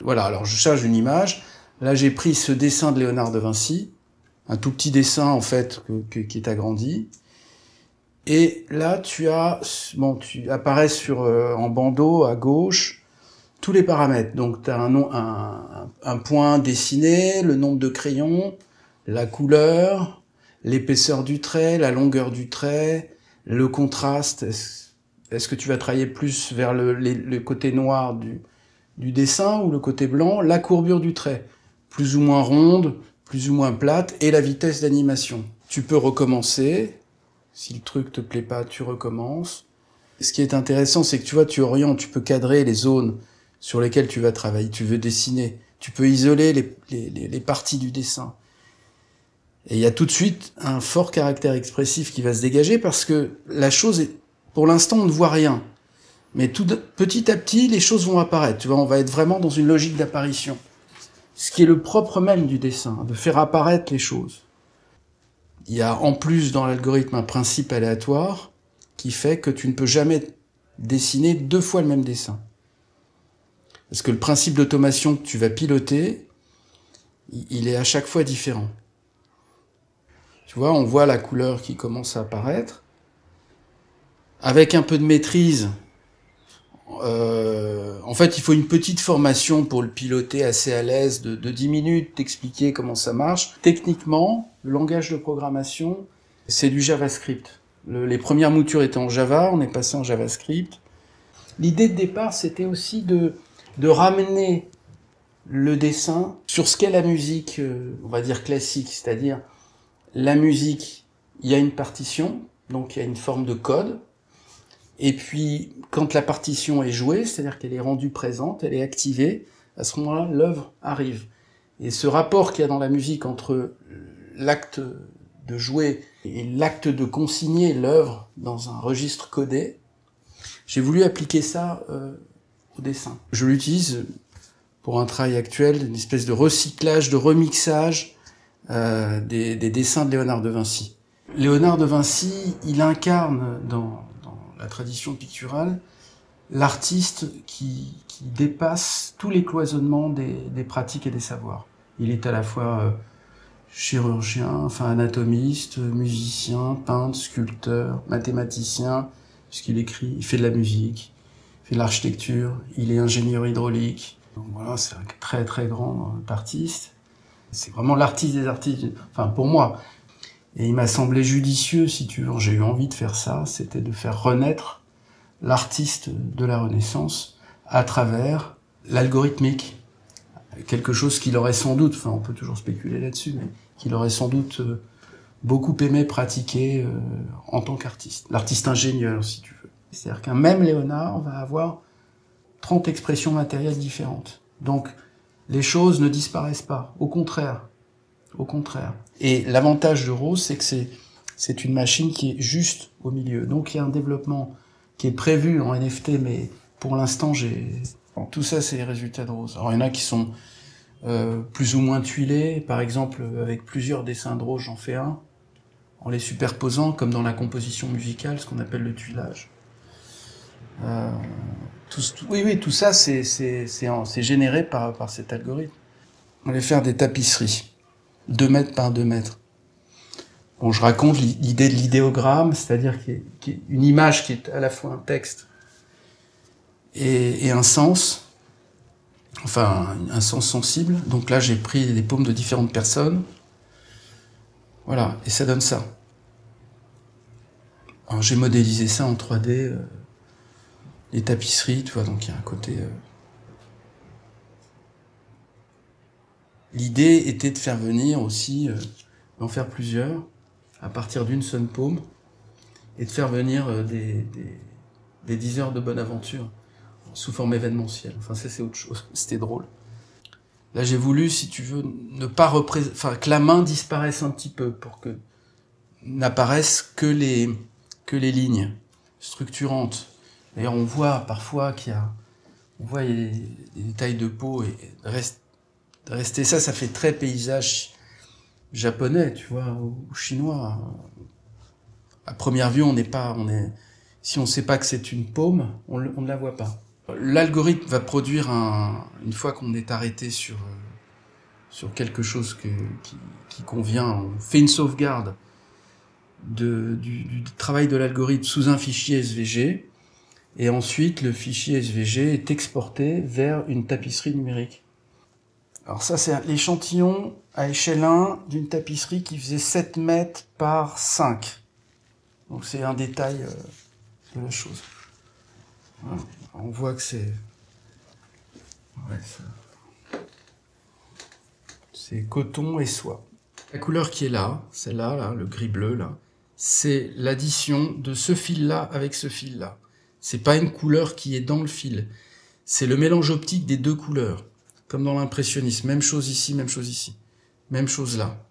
Voilà, alors je charge une image. Là, j'ai pris ce dessin de Léonard de Vinci, un tout petit dessin, en fait, qui est agrandi. Et là, tu apparais en bandeau à gauche, tous les paramètres. Donc, tu as un point dessiné, le nombre de crayons, la couleur, l'épaisseur du trait, la longueur du trait, le contraste. Est-ce que tu vas travailler plus vers le côté noir du dessin ou le côté blanc? La courbure du trait, plus ou moins ronde, plus ou moins plate, et la vitesse d'animation. Tu peux recommencer. Si le truc te plaît pas, tu recommences. Ce qui est intéressant, c'est que tu vois, tu orientes, tu peux cadrer les zones sur lesquelles tu vas travailler, tu veux dessiner. Tu peux isoler les parties du dessin. Et il y a tout de suite un fort caractère expressif qui va se dégager parce que la chose est, pour l'instant, on ne voit rien. Mais petit à petit, les choses vont apparaître. Tu vois, on va être vraiment dans une logique d'apparition. Ce qui est le propre même du dessin, de faire apparaître les choses. Il y a en plus dans l'algorithme un principe aléatoire qui fait que tu ne peux jamais dessiner 2 fois le même dessin. Parce que le principe d'automation que tu vas piloter, il est à chaque fois différent. Tu vois, on voit la couleur qui commence à apparaître. Avec un peu de maîtrise, en fait, il faut une petite formation pour le piloter assez à l'aise de 10 minutes, t'expliquer comment ça marche. Techniquement, le langage de programmation, c'est du JavaScript. Les premières moutures étaient en Java, on est passé en JavaScript. L'idée de départ, c'était aussi de ramener le dessin sur ce qu'est la musique, on va dire classique, c'est-à-dire la musique, il y a une partition, donc il y a une forme de code. Et puis, quand la partition est jouée, c'est-à-dire qu'elle est rendue présente, elle est activée, à ce moment-là, l'œuvre arrive. Et ce rapport qu'il y a dans la musique entre l'acte de jouer et l'acte de consigner l'œuvre dans un registre codé, j'ai voulu appliquer ça au dessin. Je l'utilise pour un travail actuel, une espèce de recyclage, de remixage des dessins de Léonard de Vinci. Léonard de Vinci, il incarne dans la tradition picturale, l'artiste qui dépasse tous les cloisonnements des pratiques et des savoirs. Il est à la fois chirurgien, anatomiste, musicien, peintre, sculpteur, mathématicien, puisqu'il écrit, il fait de la musique, il fait de l'architecture, il est ingénieur hydraulique. Donc voilà, c'est un très très grand artiste. C'est vraiment l'artiste des artistes, pour moi. Et il m'a semblé judicieux, si tu veux, j'ai eu envie de faire ça, c'était de faire renaître l'artiste de la Renaissance à travers l'algorithmique. Quelque chose qu'il aurait sans doute, on peut toujours spéculer là-dessus, mais qu'il aurait sans doute beaucoup aimé pratiquer en tant qu'artiste. L'artiste ingénieur, si tu veux. C'est-à-dire qu'un même Léonard va avoir 30 expressions matérielles différentes. Donc, les choses ne disparaissent pas. Au contraire. Au contraire. Et l'avantage de Rose, c'est que c'est une machine qui est juste au milieu. Donc il y a un développement qui est prévu en NFT, mais pour l'instant, tout ça, c'est les résultats de Rose. Alors il y en a qui sont plus ou moins tuilés. Par exemple, avec plusieurs dessins de Rose, j'en fais un, en les superposant, comme dans la composition musicale, ce qu'on appelle le tuilage. Tout ça, c'est généré par cet algorithme. On va faire des tapisseries. 2 mètres par 2 mètres. Bon, je raconte l'idée de l'idéogramme, c'est-à-dire une image qui est à la fois un texte et un sens, un sens sensible. Donc là, j'ai pris des paumes de différentes personnes. Voilà, et ça donne ça. Alors j'ai modélisé ça en 3D, les tapisseries, tu vois, donc il y a un côté... L'idée était de faire venir aussi, d'en faire plusieurs, à partir d'une seule paume, et de faire venir des 10 heures de bonne aventure, sous forme événementielle. Ça c'est autre chose, c'était drôle. Là j'ai voulu, si tu veux, ne pas que la main disparaisse un petit peu, pour que n'apparaissent que les lignes structurantes. D'ailleurs on voit parfois il y a des détails de peau, et rester ça fait très paysage japonais, tu vois, ou chinois. À première vue, si on sait pas que c'est une paume, on ne la voit pas. L'algorithme va produire une fois qu'on est arrêté sur quelque chose qui convient, on fait une sauvegarde du travail de l'algorithme sous un fichier SVG, et ensuite le fichier SVG est exporté vers une tapisserie numérique. Alors ça, c'est l'échantillon à échelle 1 d'une tapisserie qui faisait 7 mètres par 5. Donc c'est un détail de la chose. Voilà. On voit que c'est... Ouais, c'est coton et soie. La couleur qui est là, celle-là, là, le gris-bleu, là, c'est l'addition de ce fil-là avec ce fil-là. C'est pas une couleur qui est dans le fil. C'est le mélange optique des deux couleurs. Comme dans l'impressionnisme. Même chose ici, même chose ici. Même chose là.